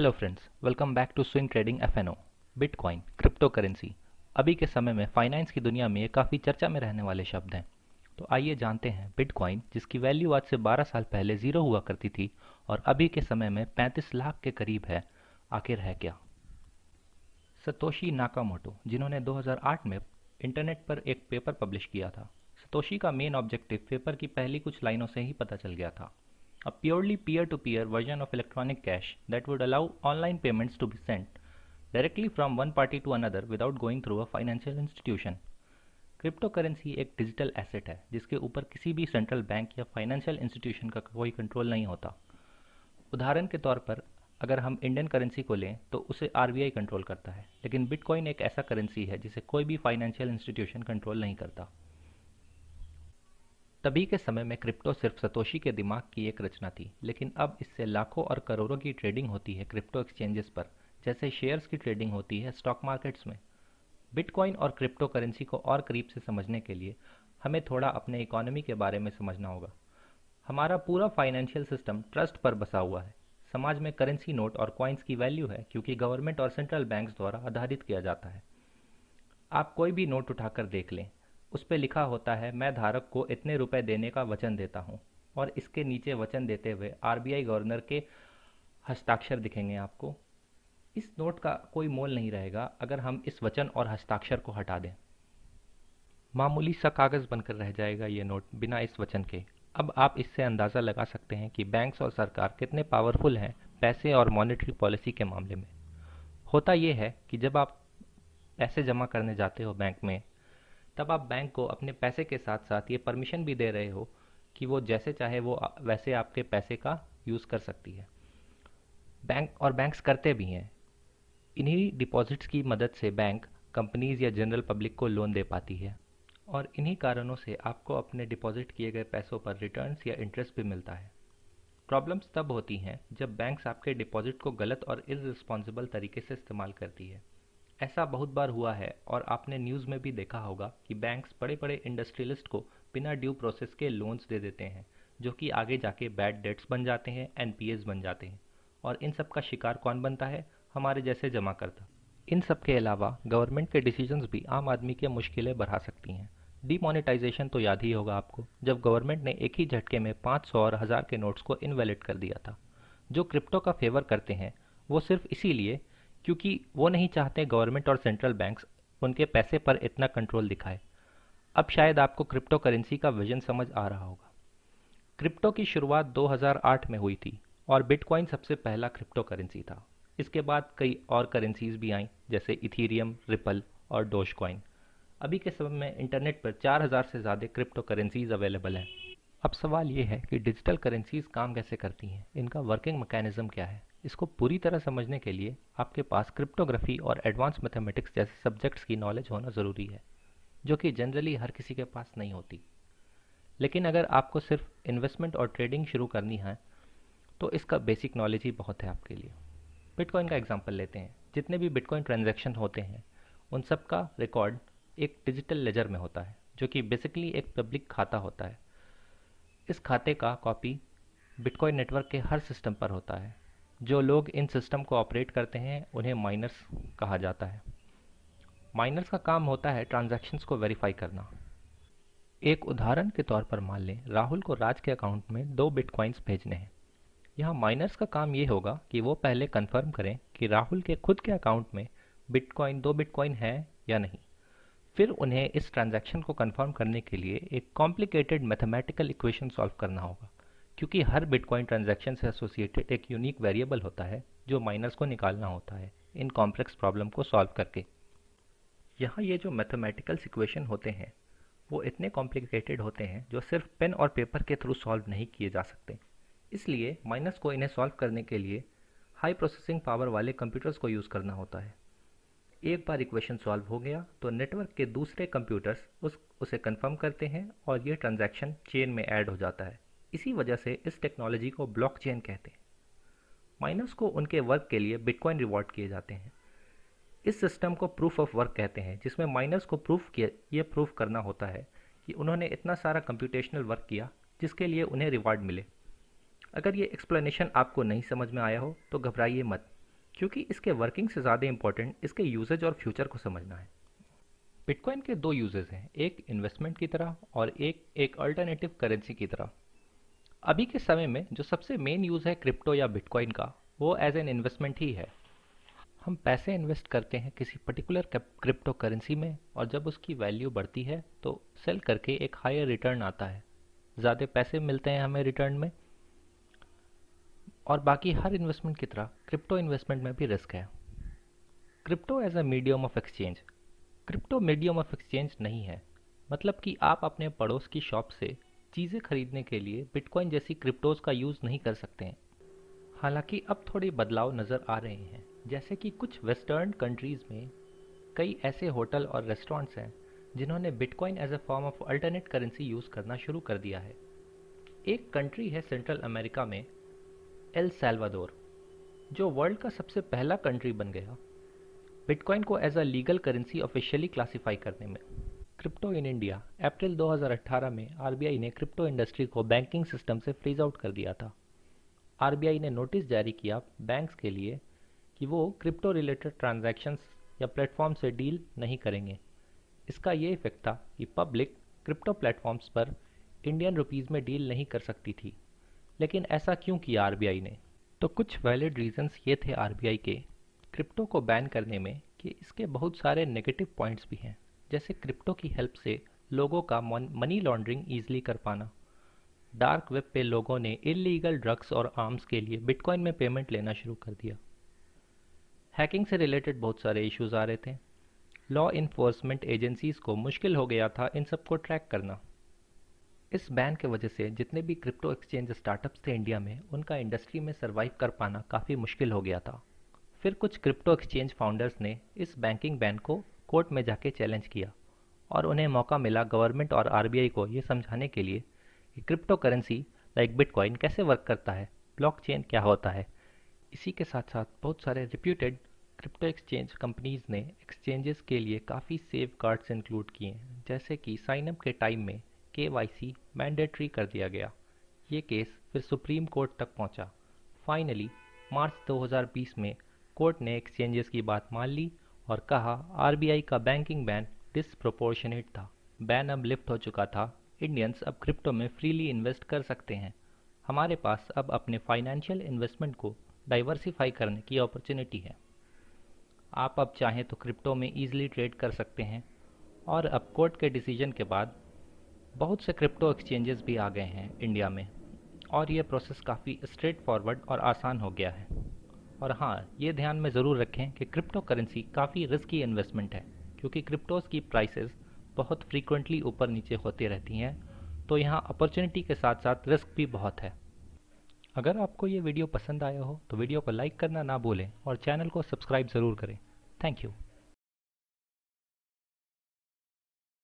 Hello friends, welcome back to swing trading FNO. Bitcoin crypto currency अभी के समय में फाइनेंस की दुनिया में ये काफ़ी चर्चा में रहने वाले शब्द हैं। तो आइए जानते हैं बिटकॉइन जिसकी वैल्यू आज से 12 साल पहले ज़ीरो हुआ करती थी और अभी के समय में 35 लाख के करीब है, आखिर है क्या। सतोशी नाकामोटो, जिन्होंने 2008 में इंटरनेट पर एक पेपर पब्लिश किया था। सतोशी का मेन ऑब्जेक्टिव पेपर की पहली कुछ लाइनों से ही पता चल गया था। A purely peer-to-peer version of electronic cash that would allow online payments to be sent directly from one party to another without going through a financial institution. Crypto currency एक डिजिटल एसेट है जिसके ऊपर किसी भी central bank या financial institution का कोई control नहीं होता। उदाहरण के तौर पर अगर हम इंडियन करेंसी को लें तो उसे आरबीआई कंट्रोल करता है, लेकिन बिटकॉइन एक ऐसा करेंसी है जिसे कोई भी फाइनेंशियल इंस्टीट्यूशन कंट्रोल नहीं करता। तभी के समय में क्रिप्टो सिर्फ सतोशी के दिमाग की एक रचना थी, लेकिन अब इससे लाखों और करोड़ों की ट्रेडिंग होती है क्रिप्टो एक्सचेंजेस पर, जैसे शेयर्स की ट्रेडिंग होती है स्टॉक मार्केट्स में। बिटकॉइन और क्रिप्टो करेंसी को और करीब से समझने के लिए हमें थोड़ा अपने इकोनॉमी के बारे में समझना होगा। हमारा पूरा फाइनेंशियल सिस्टम ट्रस्ट पर बसा हुआ है। समाज में करेंसी नोट और कॉइन्स की वैल्यू है क्योंकि गवर्नमेंट और सेंट्रल बैंक्स द्वारा आधारित किया जाता है। आप कोई भी नोट उठाकर देख लें, उस पर लिखा होता है मैं धारक को इतने रुपए देने का वचन देता हूँ, और इसके नीचे वचन देते हुए आरबीआई गवर्नर के हस्ताक्षर दिखेंगे आपको। इस नोट का कोई मोल नहीं रहेगा अगर हम इस वचन और हस्ताक्षर को हटा दें। मामूली सा कागज़ बनकर रह जाएगा ये नोट बिना इस वचन के। अब आप इससे अंदाज़ा लगा सकते हैं कि बैंक्स और सरकार कितने पावरफुल हैं पैसे और मॉनेटरी पॉलिसी के मामले में। होता यह है कि जब आप पैसे जमा करने जाते हो बैंक में, तब आप बैंक को अपने पैसे के साथ साथ ये परमिशन भी दे रहे हो कि वो जैसे चाहे वो वैसे आपके पैसे का यूज़ कर सकती है। बैंक्स करते भी हैं। इन्हीं डिपॉजिट्स की मदद से बैंक कंपनीज या जनरल पब्लिक को लोन दे पाती है, और इन्हीं कारणों से आपको अपने डिपॉजिट किए गए पैसों पर रिटर्न्स या इंटरेस्ट भी मिलता है। प्रॉब्लम्स तब होती हैं जब बैंक्स आपके डिपॉजिट को गलत और इररिस्पॉन्सिबल तरीके से इस्तेमाल करती है। ऐसा बहुत बार हुआ है और आपने न्यूज़ में भी देखा होगा कि बैंक्स बड़े बड़े इंडस्ट्रियलिस्ट को बिना ड्यू प्रोसेस के लोन्स दे देते हैं, जो कि आगे जाके बैड डेट्स बन जाते हैं, एनपीएस बन जाते हैं। और इन सब का शिकार कौन बनता है? हमारे जैसे जमाकर्ता। इन सब के अलावा गवर्नमेंट के डिसीजंस भी आम आदमी की मुश्किलें बढ़ा सकती हैं। डीमोनेटाइजेशन तो याद ही होगा आपको, जब गवर्नमेंट ने एक ही झटके में 500 और 1000 के नोट्स को इनवैलिड कर दिया था। जो क्रिप्टो का फेवर करते हैं वो सिर्फ इसीलिए क्योंकि वो नहीं चाहते गवर्नमेंट और सेंट्रल बैंक्स उनके पैसे पर इतना कंट्रोल दिखाए। अब शायद आपको क्रिप्टो करेंसी का विजन समझ आ रहा होगा। क्रिप्टो की शुरुआत 2008 में हुई थी और बिटकॉइन सबसे पहला क्रिप्टो करेंसी था। इसके बाद कई और करेंसीज भी आईं, जैसे इथीरियम, रिपल और डोज कॉइन। अभी के समय में इंटरनेट पर 4000 से ज़्यादा क्रिप्टो करेंसीज अवेलेबल हैं। अब सवाल ये है कि डिजिटल करेंसीज काम कैसे करती हैं, इनका वर्किंग मैकेनिज्म क्या है। इसको पूरी तरह समझने के लिए आपके पास क्रिप्टोग्राफी और एडवांस मैथमेटिक्स जैसे सब्जेक्ट्स की नॉलेज होना ज़रूरी है, जो कि जनरली हर किसी के पास नहीं होती। लेकिन अगर आपको सिर्फ इन्वेस्टमेंट और ट्रेडिंग शुरू करनी है तो इसका बेसिक नॉलेज ही बहुत है आपके लिए। बिटकॉइन का एग्जांपल लेते हैं। जितने भी बिटकॉइन ट्रांजैक्शन होते हैं उन सब का रिकॉर्ड एक डिजिटल लेजर में होता है, जो कि बेसिकली एक पब्लिक खाता होता है। इस खाते का कॉपी बिटकॉइन नेटवर्क के हर सिस्टम पर होता है। जो लोग इन सिस्टम को ऑपरेट करते हैं उन्हें माइनर्स कहा जाता है। माइनर्स का काम होता है ट्रांजैक्शंस को वेरीफाई करना। एक उदाहरण के तौर पर मान लें राहुल को राज के अकाउंट में 2 बिटकॉइंस भेजने हैं। यहाँ माइनर्स का काम ये होगा कि वो पहले कंफर्म करें कि राहुल के खुद के अकाउंट में 2 बिटकॉइन है या नहीं। फिर उन्हें इस ट्रांजैक्शन को कंफर्म करने के लिए एक कॉम्प्लिकेटेड मैथमेटिकल इक्वेशन सॉल्व करना होगा, क्योंकि हर बिटकॉइन ट्रांजैक्शन से एसोसिएटेड एक यूनिक वेरिएबल होता है जो माइनर्स को निकालना होता है इन कॉम्प्लेक्स प्रॉब्लम को सॉल्व करके। यहाँ ये जो मैथमेटिकल इक्वेशन होते हैं वो इतने कॉम्प्लिकेटेड होते हैं जो सिर्फ पेन और पेपर के थ्रू सॉल्व नहीं किए जा सकते। इसलिए माइनर्स को इन्हें सॉल्व करने के लिए हाई प्रोसेसिंग पावर वाले कंप्यूटर्स को यूज़ करना होता है। एक बार इक्वेशन सॉल्व हो गया तो नेटवर्क के दूसरे कंप्यूटर्स उसे कंफर्म करते हैं और ये ट्रांजैक्शन चेन में ऐड हो जाता है। इसी वजह से इस टेक्नोलॉजी को ब्लॉकचेन कहते हैं। माइनर्स को उनके वर्क के लिए बिटकॉइन रिवॉर्ड किए जाते हैं। इस सिस्टम को प्रूफ ऑफ वर्क कहते हैं, जिसमें माइनर्स को ये प्रूफ करना होता है कि उन्होंने इतना सारा कंप्यूटेशनल वर्क किया जिसके लिए उन्हें रिवॉर्ड मिले। अगर ये एक्सप्लेनेशन आपको नहीं समझ में आया हो तो घबराइए मत। क्योंकि इसके वर्किंग से ज़्यादा इंपॉर्टेंट इसके यूजेज और फ्यूचर को समझना है। बिटकॉइन के दो यूजेस हैं, एक इन्वेस्टमेंट की तरह और एक अल्टरनेटिव करेंसी की तरह। अभी के समय में जो सबसे मेन यूज़ है क्रिप्टो या बिटकॉइन का, वो एज एन इन्वेस्टमेंट ही है। हम पैसे इन्वेस्ट करते हैं किसी पर्टिकुलर क्रिप्टो करेंसी में, और जब उसकी वैल्यू बढ़ती है तो सेल करके एक हायर रिटर्न आता है, ज़्यादा पैसे मिलते हैं हमें रिटर्न में। और बाकी हर इन्वेस्टमेंट की तरह क्रिप्टो इन्वेस्टमेंट में भी रिस्क है। Crypto as a medium of exchange. Crypto medium of exchange नहीं है, मतलब कि आप अपने पड़ोस की शॉप से चीज़ें खरीदने के लिए बिटकॉइन जैसी क्रिप्टोज का यूज़ नहीं कर सकते हैं। हालांकि अब थोड़े बदलाव नज़र आ रहे हैं, जैसे कि कुछ वेस्टर्न कंट्रीज़ में कई ऐसे होटल और रेस्टोरेंट्स हैं जिन्होंने bitcoin as a form of alternate currency use करना शुरू कर दिया है। एक कंट्री है सेंट्रल अमेरिका में, एल सैल्वाडोर, जो वर्ल्ड का सबसे पहला कंट्री बन गया बिटकॉइन को as a legal currency officially classify करने में। Crypto in India. अप्रैल 2018 में आरबीआई ने क्रिप्टो इंडस्ट्री को बैंकिंग सिस्टम से फ्रीज आउट कर दिया था। आरबीआई ने नोटिस जारी किया बैंक्स के लिए कि वो क्रिप्टो रिलेटेड ट्रांजैक्शंस या प्लेटफॉर्म से डील नहीं करेंगे। इसका ये इफेक्ट था कि पब्लिक क्रिप्टो प्लेटफॉर्म्स पर इंडियन रुपीज़ में डील नहीं कर सकती थी। लेकिन ऐसा क्यों किया आरबीआई ने? तो कुछ वैलिड रीजंस ये थे आरबीआई के क्रिप्टो को बैन करने में कि इसके बहुत सारे नेगेटिव पॉइंट्स भी हैं, जैसे क्रिप्टो की हेल्प से लोगों का मनी लॉन्ड्रिंग ईजिली कर पाना। डार्क वेब पे लोगों ने इलीगल ड्रग्स और आर्म्स के लिए बिटकॉइन में पेमेंट लेना शुरू कर दिया। हैकिंग से रिलेटेड बहुत सारे इश्यूज आ रहे थे। लॉ इन्फोर्समेंट एजेंसीज को मुश्किल हो गया था इन सबको ट्रैक करना। इस बैन के वजह से जितने भी क्रिप्टो एक्सचेंज स्टार्टअप्स थे इंडिया में, उनका इंडस्ट्री में सर्वाइव कर पाना काफ़ी मुश्किल हो गया था। फिर कुछ क्रिप्टो एक्सचेंज फाउंडर्स ने इस बैंकिंग बैन को कोर्ट में जाके चैलेंज किया, और उन्हें मौका मिला गवर्नमेंट और आरबीआई को ये समझाने के लिए कि क्रिप्टो करेंसी लाइक बिटकॉइन कैसे वर्क करता है, ब्लॉकचेन क्या होता है। इसी के साथ साथ बहुत सारे रिप्यूटेड क्रिप्टो एक्सचेंज कंपनीज ने एक्सचेंजेस के लिए काफ़ी सेफ गार्ड्स इंक्लूड किए हैं, जैसे कि साइनअप के टाइम में केवाईसी मैंडेटरी कर दिया गया। ये केस फिर सुप्रीम कोर्ट तक पहुंचा। फाइनली मार्च 2020 में कोर्ट ने एक्सचेंजेस की बात मान ली और कहा आरबीआई का बैंकिंग बैन डिसप्रोपोर्शनेट था। बैन अब लिफ्ट हो चुका था। इंडियंस अब क्रिप्टो में फ्रीली इन्वेस्ट कर सकते हैं। हमारे पास अब अपने फाइनेंशियल इन्वेस्टमेंट को डाइवर्सिफाई करने की अपॉर्चुनिटी है। आप अब चाहें तो क्रिप्टो में ईजिली ट्रेड कर सकते हैं। और अब कोर्ट के डिसीजन के बाद बहुत से क्रिप्टो एक्सचेंजेस भी आ गए हैं इंडिया में, और ये प्रोसेस काफ़ी स्ट्रेट फॉरवर्ड और आसान हो गया है। और हाँ, ये ध्यान में ज़रूर रखें कि क्रिप्टो करेंसी काफ़ी रिस्की इन्वेस्टमेंट है, क्योंकि क्रिप्टोज़ की प्राइसेस बहुत फ्रीक्वेंटली ऊपर नीचे होती रहती हैं, तो यहाँ अपॉर्चुनिटी के साथ साथ रिस्क भी बहुत है। अगर आपको ये वीडियो पसंद आया हो तो वीडियो को लाइक करना ना भूलें और चैनल को सब्सक्राइब ज़रूर करें। Thank you.